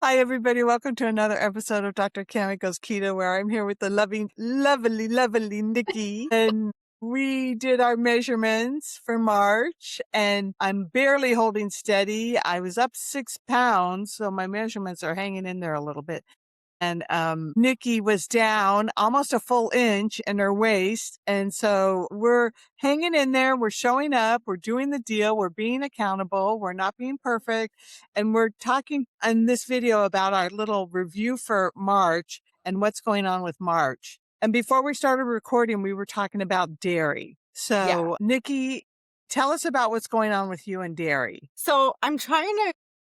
Hi, everybody. Welcome to another episode of Dr. Cammy Goes Keto, where I'm here with the lovely Nikki. And we did our measurements for March, and I'm barely holding steady. I was up 6 pounds, so my measurements are hanging in there a little bit. And Nikki was down almost a full inch in her waist. And so we're hanging in there. We're showing up. We're doing the deal. We're being accountable. We're not being perfect. And we're talking in this video about our little review for March and what's going on with March. And before we started recording, we were talking about dairy. Yeah. So, Nikki, tell us about what's going on with you and dairy. So I'm trying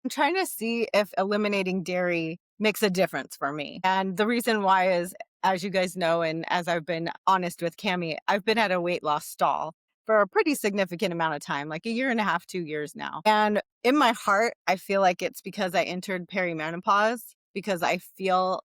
to see if eliminating dairy makes a difference for me. And the reason why is, as you guys know, and as I've been honest with Cammy, I've been at a weight loss stall for a pretty significant amount of time, like a year and a half, 2 years now. And in my heart, I feel like it's because I entered perimenopause, because I felt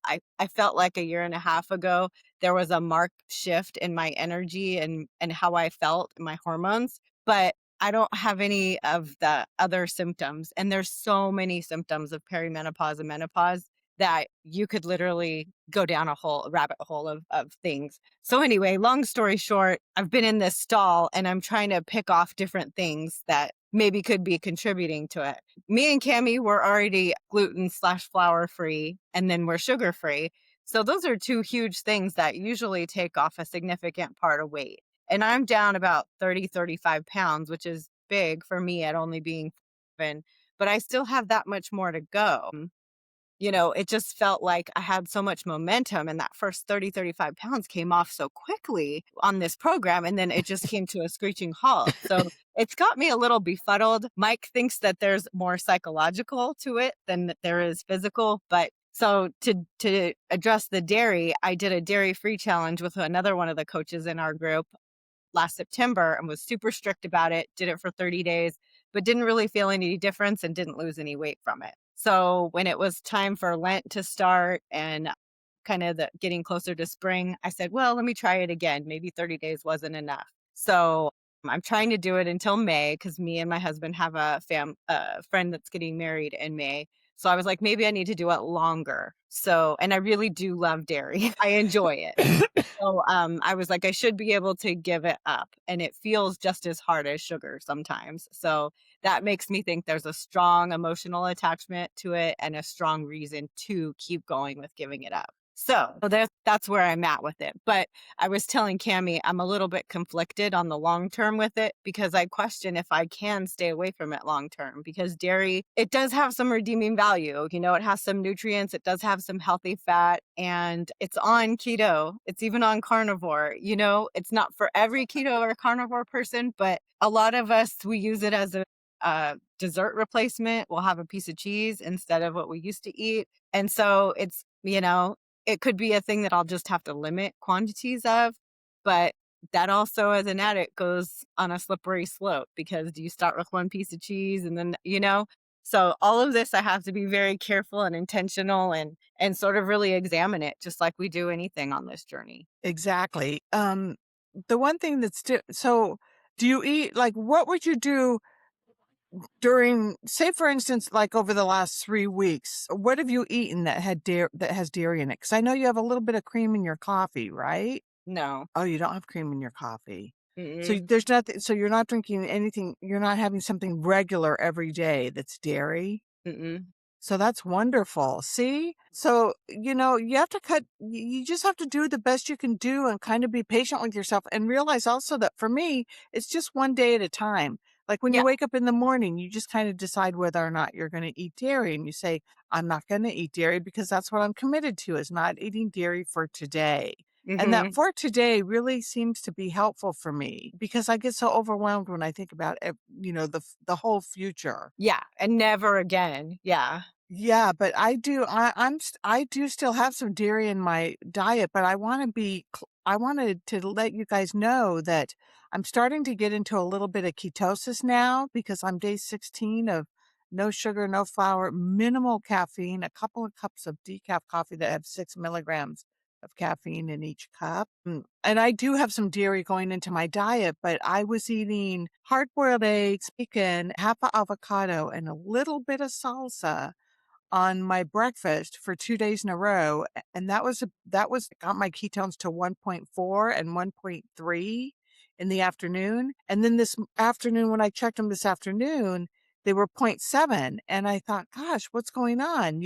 like a year and a half ago, there was a marked shift in my energy and how I felt, my hormones. But I don't have any of the other symptoms. And there's so many symptoms of perimenopause and menopause that you could literally go down a whole rabbit hole of things. So anyway, long story short, I've been in this stall and I'm trying to pick off different things that maybe could be contributing to it. Me and Cammy were already gluten/flour free, and then we're sugar free. So those are two huge things that usually take off a significant part of weight. And I'm down about 30, 35 pounds, which is big for me at only being 7, but I still have that much more to go. It just felt like I had so much momentum, and that first 30, 35 pounds came off so quickly on this program. And then it just came to a screeching halt. So it's got me a little befuddled. Mike thinks that there's more psychological to it than that there is physical. But so to address the dairy, I did a dairy-free challenge with another one of the coaches in our group last September and was super strict about it, did it for 30 days, but didn't really feel any difference and didn't lose any weight from it. So when it was time for Lent to start and kind of getting closer to spring, I said, well, let me try it again. Maybe 30 days wasn't enough. So I'm trying to do it until May because me and my husband have a friend that's getting married in May. So I was like, maybe I need to do it longer. So, and I really do love dairy. I enjoy it. So I was like, I should be able to give it up. And it feels just as hard as sugar sometimes. So that makes me think there's a strong emotional attachment to it and a strong reason to keep going with giving it up. So that's where I'm at with it. But I was telling Cammy, I'm a little bit conflicted on the long term with it because I question if I can stay away from it long term, because dairy, it does have some redeeming value. It has some nutrients, it does have some healthy fat, and it's on keto. It's even on carnivore. It's not for every keto or carnivore person, but a lot of us, we use it as a dessert replacement. We'll have a piece of cheese instead of what we used to eat. And so it could be a thing that I'll just have to limit quantities of. But that also, as an addict, goes on a slippery slope, because do you start with one piece of cheese and then, so all of this, I have to be very careful and intentional and sort of really examine it, just like we do anything on this journey. Exactly. The one thing so do you eat, like, what would you do during, say, for instance, like over the last 3 weeks? What have you eaten that has dairy in it? Because I know you have a little bit of cream in your coffee, right? No. Oh, you don't have cream in your coffee. So Mm-mm. there's nothing. So you're not drinking anything. You're not having something regular every day that's dairy. Mm-mm. So that's wonderful. See? So, you have to you just have to do the best you can do and kind of be patient with yourself and realize also that for me, it's just one day at a time. Like when you Yeah. wake up in the morning, you just kind of decide whether or not you're going to eat dairy. And you say, I'm not going to eat dairy because that's what I'm committed to, is not eating dairy for today. And that Mm-hmm. for today really seems to be helpful for me because I get so overwhelmed when I think about, the whole future. Yeah. And never again. Yeah. Yeah, but I do still have some dairy in my diet, but I wanted to let you guys know that I'm starting to get into a little bit of ketosis now because I'm day 16 of no sugar, no flour, minimal caffeine, a couple of cups of decaf coffee that have 6 milligrams of caffeine in each cup. And I do have some dairy going into my diet, but I was eating hard-boiled eggs, bacon, half an avocado, and a little bit of salsa on my breakfast for 2 days in a row, and that was got my ketones to 1.4 and 1.3 in the afternoon, and then this afternoon, when I checked them this afternoon, they were point 0.7, and I thought, "Gosh, what's going on?"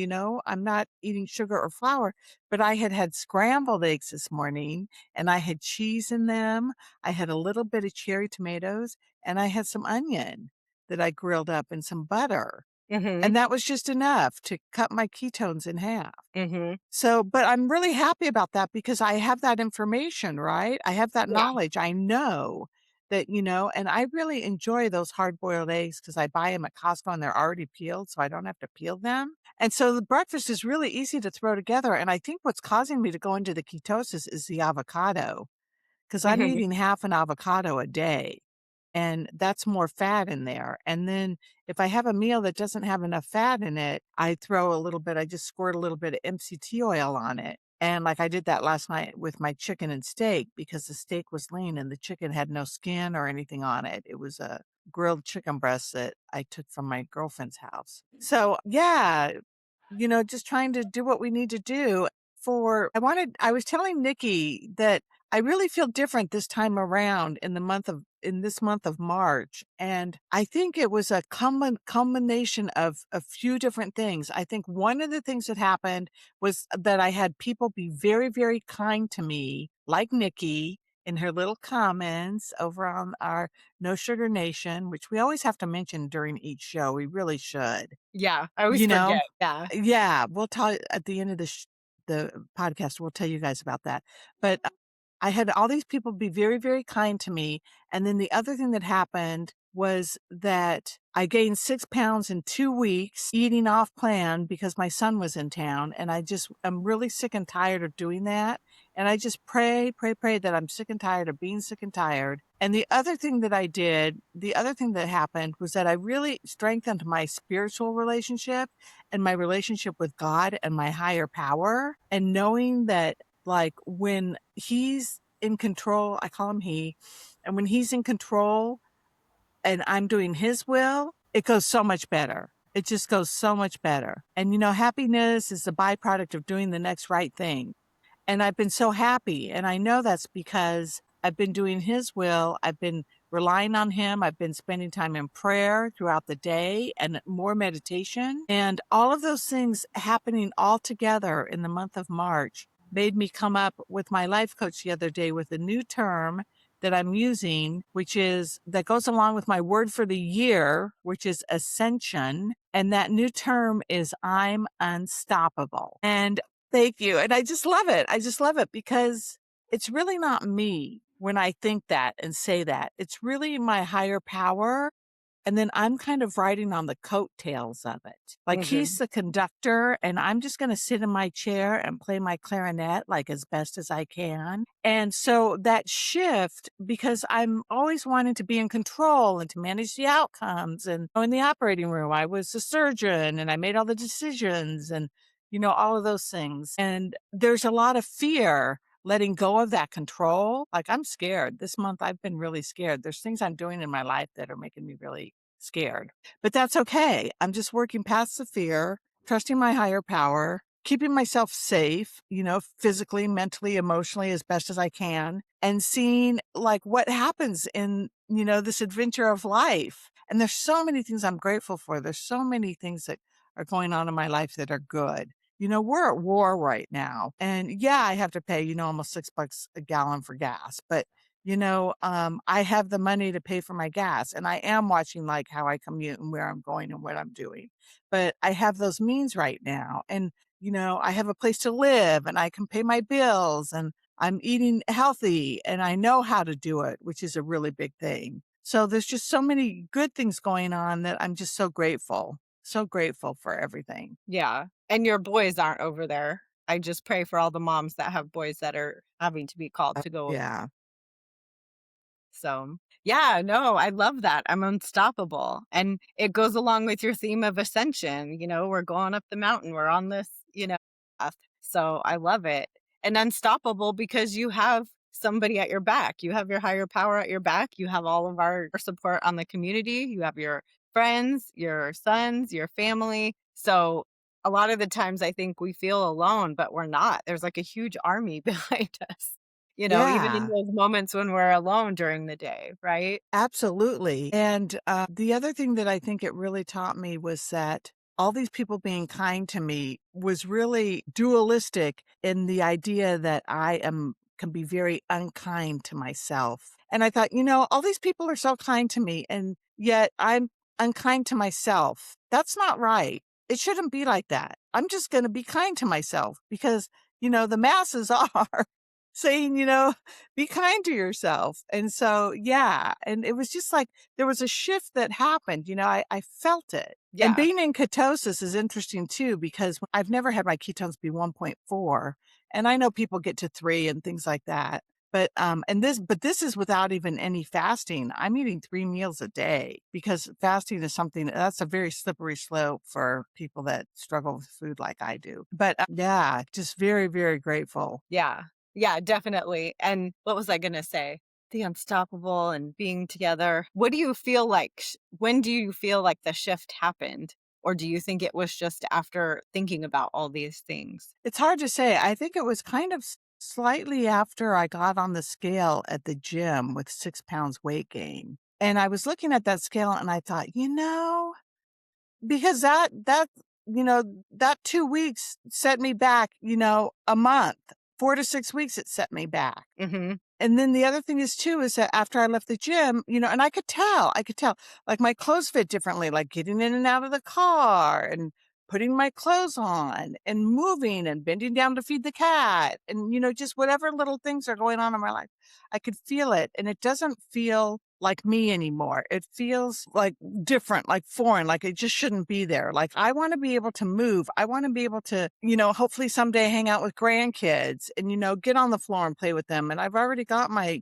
I'm not eating sugar or flour, but I had had scrambled eggs this morning, and I had cheese in them, I had a little bit of cherry tomatoes, and I had some onion that I grilled up and some butter. Mhm. And that was just enough to cut my ketones in half. Mhm. So, but I'm really happy about that because I have that information, right? I have that Yeah. knowledge. I know that, and I really enjoy those hard boiled eggs because I buy them at Costco and they're already peeled, so I don't have to peel them. And so the breakfast is really easy to throw together. And I think what's causing me to go into the ketosis is the avocado because I'm Mhm. eating half an avocado a day and that's more fat in there. And then if I have a meal that doesn't have enough fat in it, I just squirt a little bit of MCT oil on it. And like I did that last night with my chicken and steak because the steak was lean and the chicken had no skin or anything on it. It was a grilled chicken breast that I took from my girlfriend's house. So, yeah, just trying to do what we need to do I was telling Nikki that I really feel different this time around in this month of March. And I think it was a combination of a few different things. I think one of the things that happened was that I had people be very, very kind to me, like Nikki in her little comments over on our No Sugar Nation, which we always have to mention during each show. We really should. Yeah, I always You know? forget. Yeah. Yeah, we'll tell at the end of the podcast, we'll tell you guys about that. But I had all these people be very, very kind to me. And then the other thing that happened was that I gained 6 pounds in 2 weeks eating off plan because my son was in town. And I'm really sick and tired of doing that. And I just pray that I'm sick and tired of being sick and tired. And the other thing that happened was that I really strengthened my spiritual relationship and my relationship with God and my higher power. And knowing that, like, when he's in control, I call him he, and when he's in control and I'm doing his will, it goes so much better. It just goes so much better. And, happiness is a byproduct of doing the next right thing. And I've been so happy. And I know that's because I've been doing his will. I've been relying on him. I've been spending time in prayer throughout the day and more meditation. And all of those things happening all together in the month of March made me come up with my life coach the other day with a new term that I'm using, that goes along with my word for the year, which is ascension. And that new term is I'm unstoppable. And thank you. And I just love it. I just love it because it's really not me when I think that and say that. It's really my higher power. And then I'm kind of riding on the coattails of it. Like he's Mhm. the conductor, and I'm just going to sit in my chair and play my clarinet like as best as I can. And so that shift, because I'm always wanting to be in control and to manage the outcomes. And in the operating room, I was a surgeon and I made all the decisions and, all of those things. And there's a lot of fear letting go of that control. Like I'm scared. This month I've been really scared. There's things I'm doing in my life that are making me really scared. But that's okay. I'm just working past the fear, trusting my higher power, keeping myself safe, physically, mentally, emotionally as best as I can, and seeing like what happens in, this adventure of life. And there's so many things I'm grateful for. There's so many things that are going on in my life that are good. We're at war right now. And yeah, I have to pay, almost $6 a gallon for gas, but I have the money to pay for my gas and I am watching like how I commute and where I'm going and what I'm doing. But I have those means right now. And, I have a place to live and I can pay my bills and I'm eating healthy and I know how to do it, which is a really big thing. So there's just so many good things going on that I'm just so grateful for everything. Yeah. And your boys aren't over there. I just pray for all the moms that have boys that are having to be called to go. Yeah. So, yeah, no, I love that. I'm unstoppable. And it goes along with your theme of ascension. We're going up the mountain, we're on this, path. So I love it. And unstoppable because you have somebody at your back. You have your higher power at your back. You have all of our support on the community. You have your friends, your sons, your family. So a lot of the times I think we feel alone, but we're not. There's like a huge army behind us, even in Yeah. those moments when we're alone during the day, right? Absolutely. And the other thing that I think it really taught me was that all these people being kind to me was really dualistic in the idea that can be very unkind to myself. And I thought, all these people are so kind to me, and yet I'm unkind to myself. That's not right. It shouldn't be like that. I'm just going to be kind to myself because, the masses are saying, be kind to yourself. And so, yeah. And it was just like there was a shift that happened. I felt it. And Yeah. being in ketosis is interesting too, because I've never had my ketones be 1.4. And I know people get to 3 and things like that. But this is without even any fasting. I'm eating 3 meals a day because fasting is something that's a very slippery slope for people that struggle with food like I do. But yeah, just very, very grateful. Yeah. Yeah, definitely. And what was I going to say? The unstoppable and being together. What do you feel like? When do you feel like the shift happened? Or do you think it was just after thinking about all these things? It's hard to say. I think it was kind of slightly after I got on the scale at the gym with 6 pounds weight gain. And I was looking at that scale and I thought, because that 2 weeks set me back, a month, 4 to 6 weeks, it set me back. Hmm. And then the other thing is too, is that after I left the gym, and I could tell, like my clothes fit differently, like getting in and out of the car and putting my clothes on and moving and bending down to feed the cat. And, just whatever little things are going on in my life, I could feel it. And it doesn't feel like me anymore. It feels like different, like foreign, like it just shouldn't be there. Like I want to be able to move. I want to be able to, hopefully someday hang out with grandkids and, get on the floor and play with them. And I've already got my,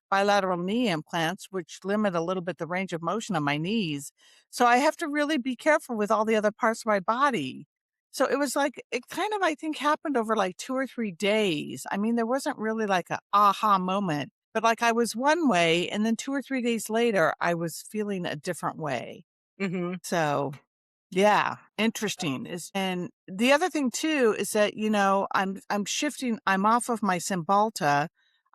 bilateral knee implants, which limit a little bit the range of motion of my knees. So I have to really be careful with all the other parts of my body. So it was like, it kind of, I think, happened over like 2 or 3 days. I mean, there wasn't really like a aha moment, but like I was one way, and then 2 or 3 days later, I was feeling a different way. Hmm. So yeah, interesting. And the other thing too is that, I'm shifting, I'm off of my Cymbalta.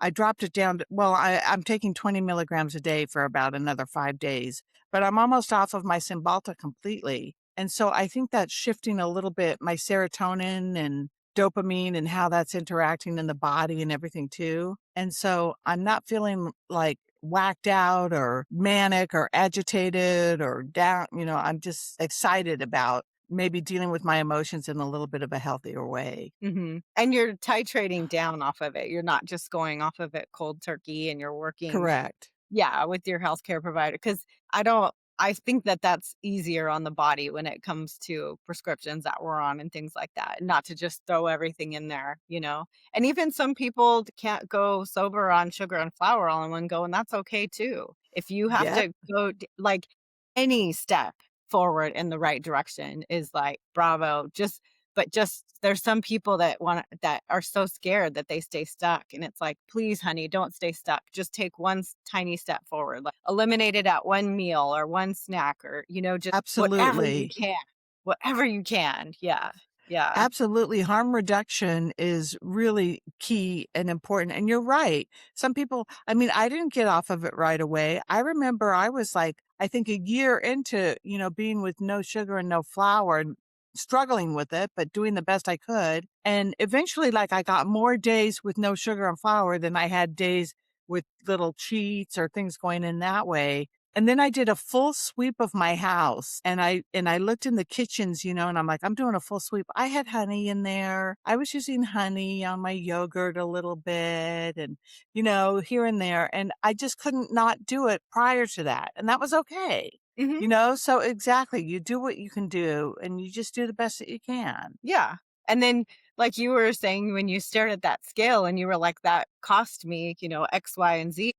I dropped it down to, well, I'm taking 20 milligrams a day for about another 5 days, but I'm almost off of my Cymbalta completely. And so I think that's shifting a little bit my serotonin and dopamine and how that's interacting in the body and everything too. And so I'm not feeling like whacked out or manic or agitated or down. I'm just excited about maybe dealing with my emotions in a little bit of a healthier way. Hmm. And you're titrating down off of it. You're not just going off of it cold turkey and you're working, Correct. yeah, with your healthcare provider. Because I think that that's easier on the body when it comes to prescriptions that we're on and things like that, not to just throw everything in there. And even some people can't go sober on sugar and flour all in one go, and that's okay too. If you have Yep. to go, like any step forward in the right direction is like, bravo. But there's some people that are so scared that they stay stuck, and it's like, please honey, don't stay stuck, just take one tiny step forward, like eliminate it at one meal or one snack, or just Absolutely. whatever you can. Yeah. Yeah. Absolutely. Harm reduction is really key and important. And you're right. Some people, I mean, I didn't get off of it right away. I remember I was like, I think a year into, being with no sugar and no flour and struggling with it, but doing the best I could. And eventually, like, I got more days with no sugar and flour than I had days with little cheats or things going in that way. And then I did a full sweep of my house, and I looked in the kitchens, and I'm like, I'm doing a full sweep. I had honey in there. I was using honey on my yogurt a little bit and, here and there. And I just couldn't not do it prior to that. And that was okay. Hmm. So exactly, you do what you can do and you just do the best that you can. Yeah. And then, like you were saying, when you stared at that scale and you were like, that cost me, X, Y, and Z,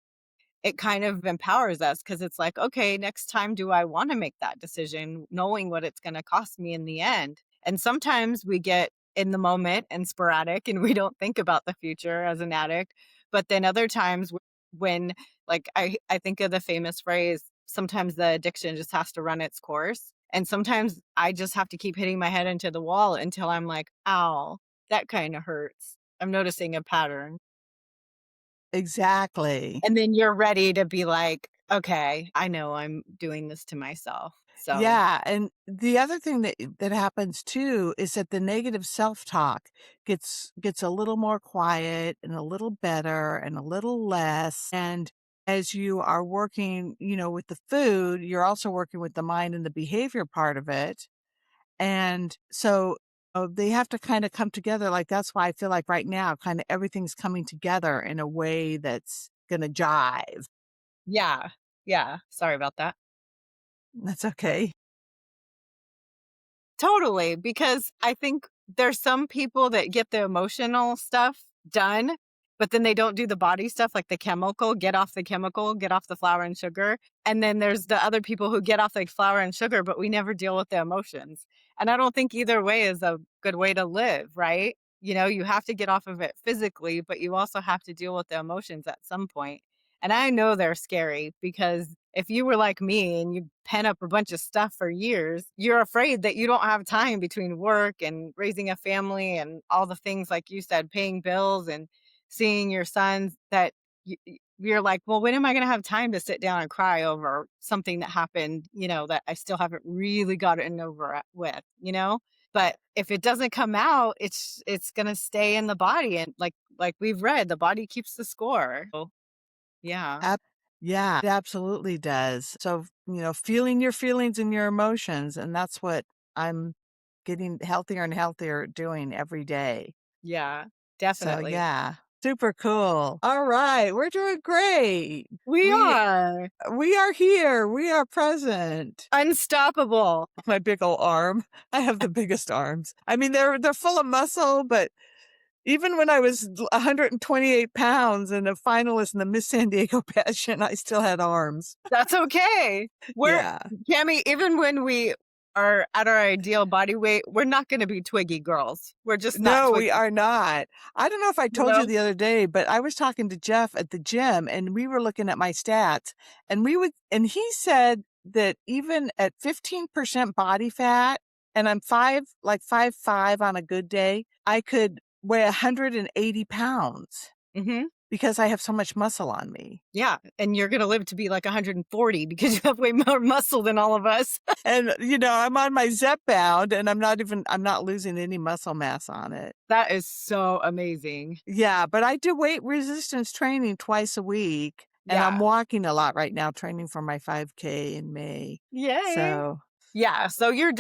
it kind of empowers us because it's like, okay, next time, do I want to make that decision, knowing what it's going to cost me in the end? And sometimes we get in the moment and sporadic and we don't think about the future as an addict. But then other times when, like, I think of the famous phrase, sometimes the addiction just has to run its course. And sometimes I just have to keep hitting my head into the wall until I'm like, ow, that kind of hurts. I'm noticing a pattern. Exactly. And then you're ready to be like, okay, I know I'm doing this to myself. So, Yeah, and the other thing that happens too is that the negative self-talk gets a little more quiet and a little better and a little less, and as you are working, with the food, you're also working with the mind and the behavior part of it, and so, they have to kinda come together, like, that's why I feel like right now, kinda everything's coming together in a way that's gonna jive. yeah. Yeah. Sorry about that. That's okay. Totally, because I think there's some people that get the emotional stuff done, but then they don't do the body stuff, like the chemical, get off the flour and sugar. And then there's the other people who get off the flour and sugar, but we never deal with the emotions. And I don't think either way is a good way to live, right? You have to get off of it physically, but you also have to deal with the emotions at some point. And I know they're scary because if you were like me and you pen up a bunch of stuff for years, you're afraid that you don't have time between work and raising a family and all the things, like you said, paying bills and seeing your sons, that you're like, well, when am I going to have time to sit down and cry over something that happened, that I still haven't really gotten over with? But if it doesn't come out, it's going to stay in the body. And like we've read, the body keeps the score. So, yeah. Ab Yeah, it absolutely does. So, feeling your feelings and your emotions, and that's what I'm getting healthier and healthier doing every day. Yeah, So, definitely. yeah, super cool. All right, we're doing great. We We are we are here. We are present. unstoppable. My big old arm. I have the biggest arms. I mean, they're full of muscle, but even when I was 128 pounds and a finalist in the Miss San Diego pageant, I still had arms. That's okay. We're Yeah. Cammy, even when we are at our ideal body weight, we're not gonna be twiggy girls. We're just not No, we twiggy, are not. I don't know if I you told you know? the other day, but I was talking to Jeff at the gym and we were looking at my stats and he said that even at 15% body fat and I'm 5'5" on a good day, I could weigh 180 pounds Mhm. because I have so much muscle on me. Yeah, and you're gonna live to be like 140 because you have way more muscle than all of us. And, I'm on my Zepbound and I'm not losing any muscle mass on it. That is so amazing. Yeah, but I do weight resistance training twice a week, and I'm Yeah. walking a lot right now, training for my 5K in May. Yay. So, Yeah, so you're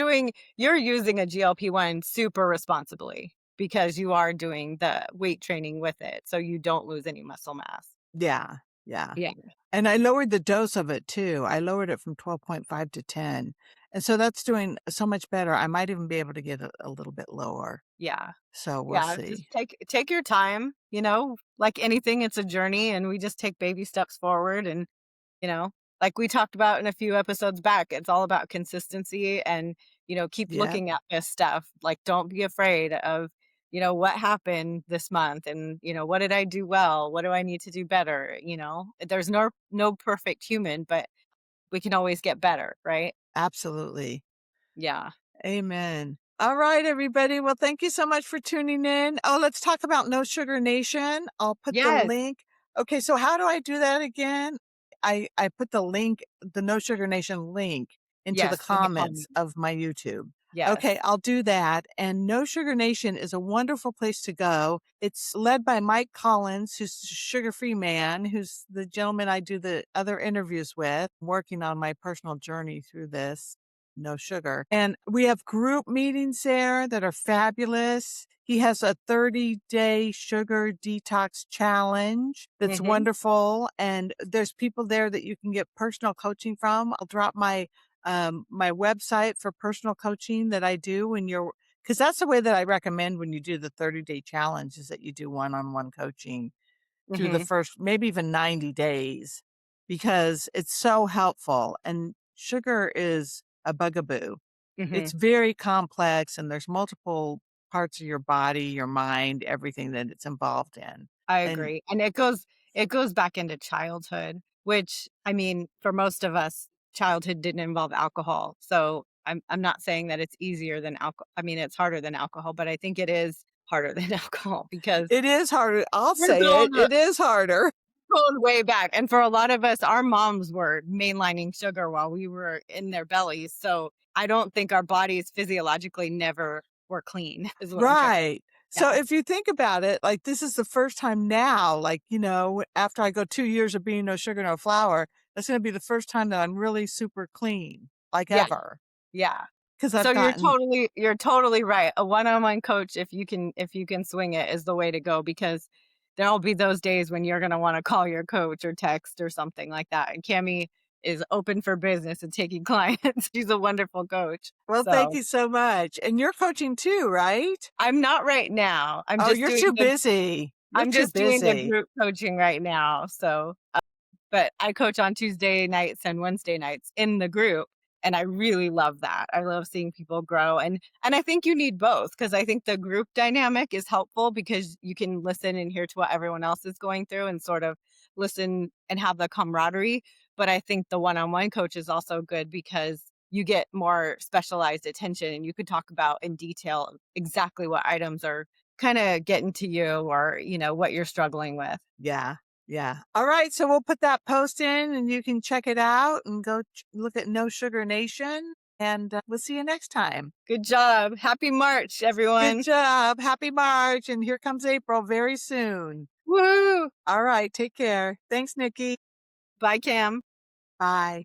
using a GLP-1 super responsibly because you are doing the weight training with it, so you don't lose any muscle mass. yeah, yeah. Yeah. And I lowered the dose of it too. I lowered it from 12.5 to 10. And so that's doing so much better. I might even be able to get a little bit lower. Yeah. So we'll Yeah, just see. take your time, like anything, it's a journey, and we just take baby steps forward. And You know, like we talked about in a few episodes back, it's all about consistency and, keep Yeah, looking at this stuff. Like, don't be afraid of, what happened this month and, what did I do well? What do I need to do better? There's no perfect human, but we can always get better, right? absolutely. Yeah. Amen. All right, everybody. Well, thank you so much for tuning in. Oh, let's talk about No Sugar Nation. I'll put the Yes. link. Okay, so how do I do that again? I put the link, the No Sugar Nation link into the Yes. In the comments comments. of my YouTube. Okay, Yes. I'll do that. And No Sugar Nation is a wonderful place to go. It's led by Mike Collins, who's a sugar-free man, who's the gentleman I do the other interviews with, working on my personal journey through this no sugar. And we have group meetings there that are fabulous. He has a 30-day sugar detox challenge that's Hmm. wonderful. And there's people there that you can get personal coaching from. I'll drop my website for personal coaching that I do because that's the way that I recommend when you do the 30-day challenge is that you do one-on-one coaching through the Hmm. first, maybe even 90 days, because it's so helpful. And sugar is a bugaboo. Hmm. It's very complex and there's multiple parts of your body, your mind, everything that it's involved in. I And agree. And it goes back into childhood, which I mean, for most of us, childhood didn't involve alcohol. So I'm not saying that it's easier than alcohol. I mean, it's harder than alcohol, but I think it is harder than alcohol because It is harder. I'll we're say it. going It is harder. going way back. And for a lot of us, our moms were mainlining sugar while we were in their bellies. So I don't think our bodies physiologically never were clean, is what I'm trying. Right. So Yeah. if you think about it, like this is the first time now, like, after I go 2 years of being no sugar, no flour, that's going to be the first time that I'm really super clean, like Yeah. ever. Yeah. Cause So I've gotten, you're totally right. A one-on-one coach, if you can swing it, is the way to go because there'll be those days when you're gonna want to call your coach or text or something like that. And Cammy is open for business and taking clients. She's a wonderful coach. well, thank So you so much. And you're coaching too, right? I'm not right now. Oh, you're too busy. You're I'm too just doing the busy. group coaching right now. So but I coach on Tuesday nights and Wednesday nights in the group, and I really love that. I love seeing people grow, and I think you need both because I think the group dynamic is helpful because you can listen and hear to what everyone else is going through and sort of listen and have the camaraderie, but I think the one-on-one coach is also good because you get more specialized attention and you could talk about in detail exactly what items are kinda getting to you or, what you're struggling with. Yeah. Yeah. All right. So we'll put that post in and you can check it out and go look at No Sugar Nation. And we'll see you next time. Good job. Happy March, Good everyone. job. Happy March. And here comes April very soon. Woo! All right. Take care. Thanks, Nikki. Bye, Cam. Bye.